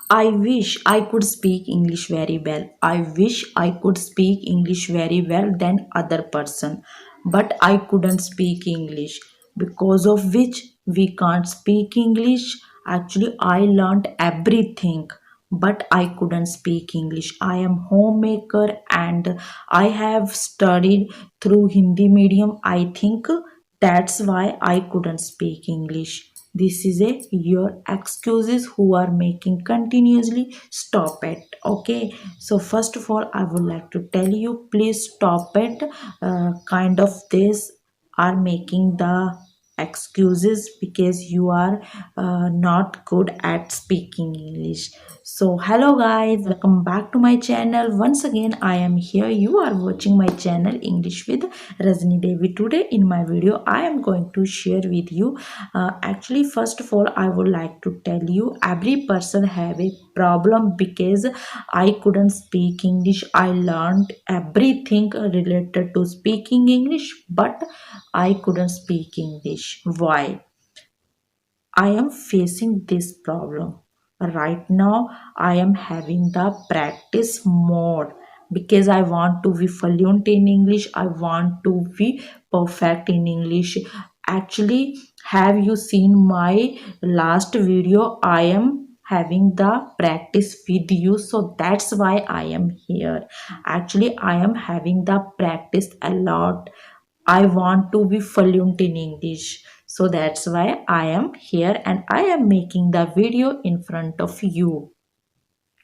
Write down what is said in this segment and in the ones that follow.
I wish I could speak English very well. I wish I could speak English very well than other person. But I couldn't speak English. Because of which we can't speak English. Actually, I learned everything. But I couldn't speak English. I am homemaker and I have studied through Hindi medium. I think that's why I couldn't speak English. This is a your excuses who are making continuously. Stop it. Okay. So first of all, I would like to tell you, please stop it. Kind of this are making the excuses because you are not good at speaking English. So hello guys, welcome back to my channel. Once again I am here. You are watching my channel English with Rajni Devi. Today in my video I am going to share with you, actually first of all I would like to tell you, every person have a problem because I couldn't speak English. I learned everything related to speaking English, but I couldn't speak English. Why? I am facing this problem. Right now, I am having the practice mode because I want to be fluent in English. I want to be perfect in English. Actually, have you seen my last video? I am having the practice with you, so that's why I am here. Actually, I am having the practice a lot. I want to be fluent in English. So that's why I am here and I am making the video in front of you.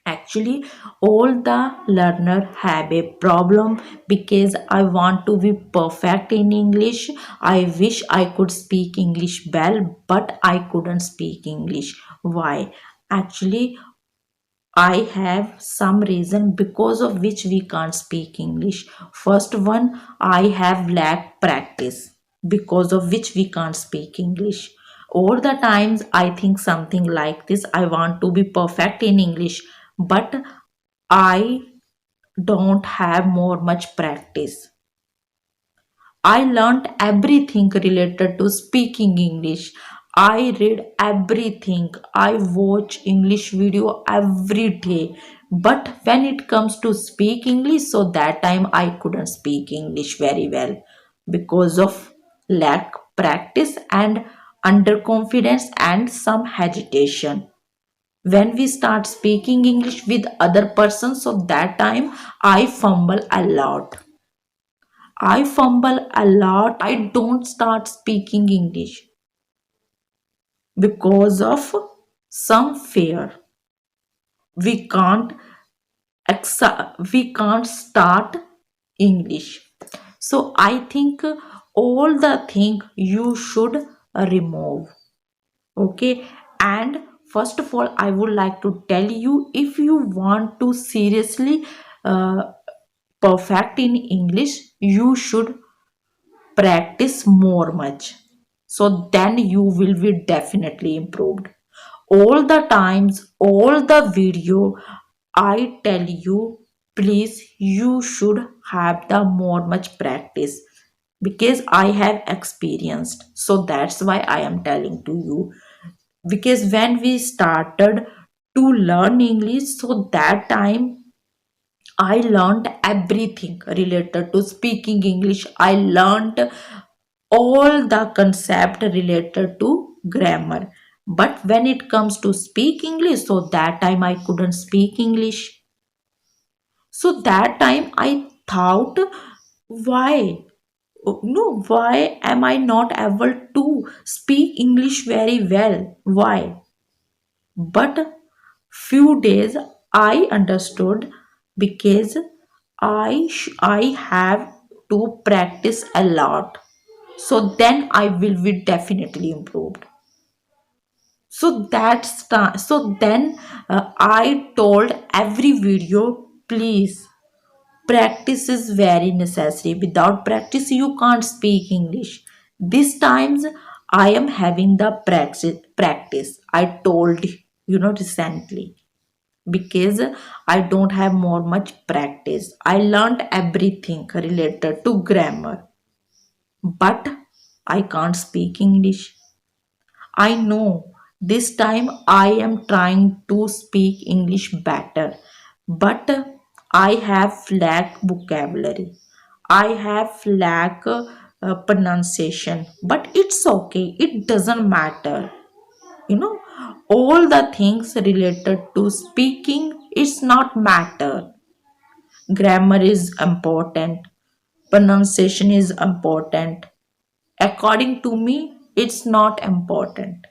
Actually, all the learner have a problem because I want to be perfect in English. I wish I could speak English well, but I couldn't speak English. Why? Actually, I have some reason because of which we can't speak English. First one, I have lack practice because of which we can't speak English. All the times I think something like this, I want to be perfect in English, but I don't have more much practice. I learned everything related to speaking English. I read everything. I watch English video every day. But when it comes to speak English, so that time I couldn't speak English very well because of lack practice and underconfidence and some hesitation. When we start speaking English with other persons, so that time I fumble a lot. I fumble a lot. I don't start speaking English because of some fear. We can't we can't start English. So I think all the thing you should remove. Okay, and first of all I would like to tell you, if you want to seriously uh, perfect in English, you should practice more much, so then you will be definitely improved. All the times, all the video I tell you, please you should have the more much practice because I have experienced, so that's why I am telling to you. Because when we started to learn English, so that time I learned everything related to speaking English. I learned all the concept related to grammar. But when it comes to speak English, so that time I couldn't speak English. So that time I thought, why? No, why am I not able to speak English very well? Why? But few days I understood because I have to practice a lot, so then I will be definitely improved. So so then I told every video, please, practice is very necessary. Without practice you can't speak English. This times I am having the practice I told recently, because I don't have more much practice. I learned everything related to grammar, but I can't speak English. I know This time I am trying to speak English better, but I have lack vocabulary. I have lack pronunciation, but it's okay. It doesn't matter. You know, all the things related to speaking, it's not matter. Grammar is important. Pronunciation is important. According to me, it's not important.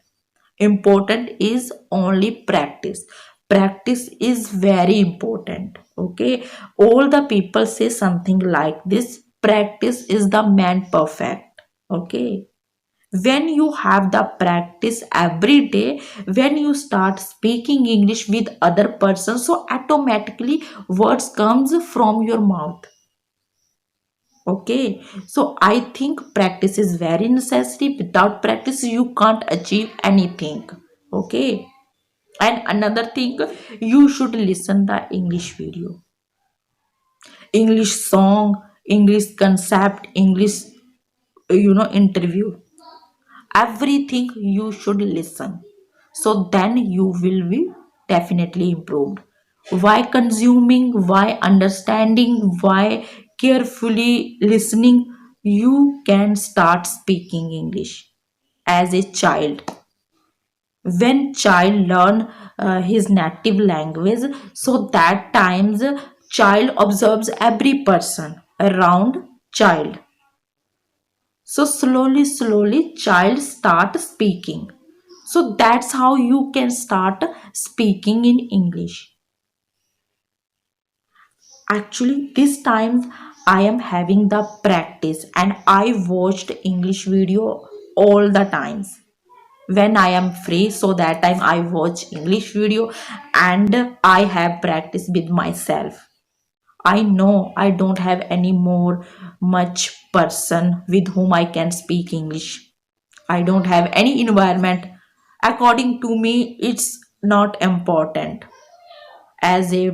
Important is only practice. Practice is very important. Okay, all the people say something like this: practice is the man perfect. Okay, when you have the practice every day, when you start speaking English with other person, so automatically words comes from your mouth. Okay, so I think practice is very necessary. Without practice, you can't achieve anything. Okay, and another thing, you should listen the English video, English song, English concept, English interview. Everything you should listen. So then you will be definitely improved. Why consuming? Why understanding? Why carefully listening? You can start speaking English as a child. When child learn his native language, so that times child observes every person around child, so slowly child start speaking. So that's how you can start speaking in English. Actually, this time I am having the practice and I watched English video all the times. When I am free, so that time I watch English video and I have practice with myself. I know I don't have any more much person with whom I can speak English. I don't have any environment. According to me, it's not important as a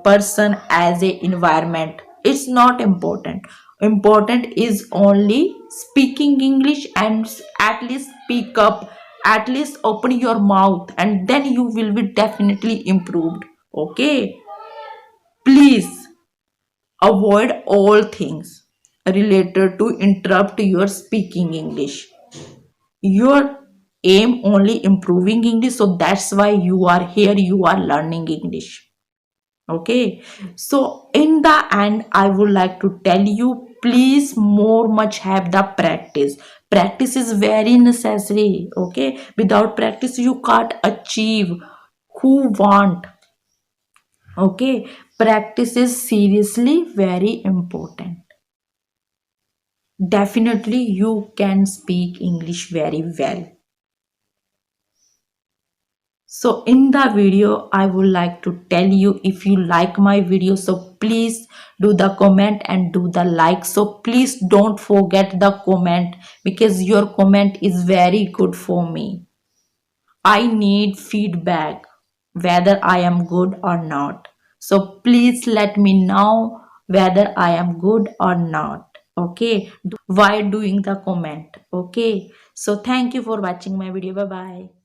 person, as a environment. It's not important. Important is only speaking English and at least speak up, at least open your mouth, and then you will be definitely improved. Okay, please avoid all things related to interrupt your speaking English. Your aim only improving English, so that's why you are here, you are learning English. Okay, so in the end I would like to tell you, please more much have the practice. Practice is very necessary. Okay, without practice you can't achieve who want. Okay, practice is seriously very important. Definitely you can speak English very well. So in the video, I would like to tell you, if you like my video, so please do the comment and do the like. So please don't forget the comment, because your comment is very good for me. I need feedback whether I am good or not. So please let me know whether I am good or not. Okay, while doing the comment. Okay, so thank you for watching my video. Bye bye.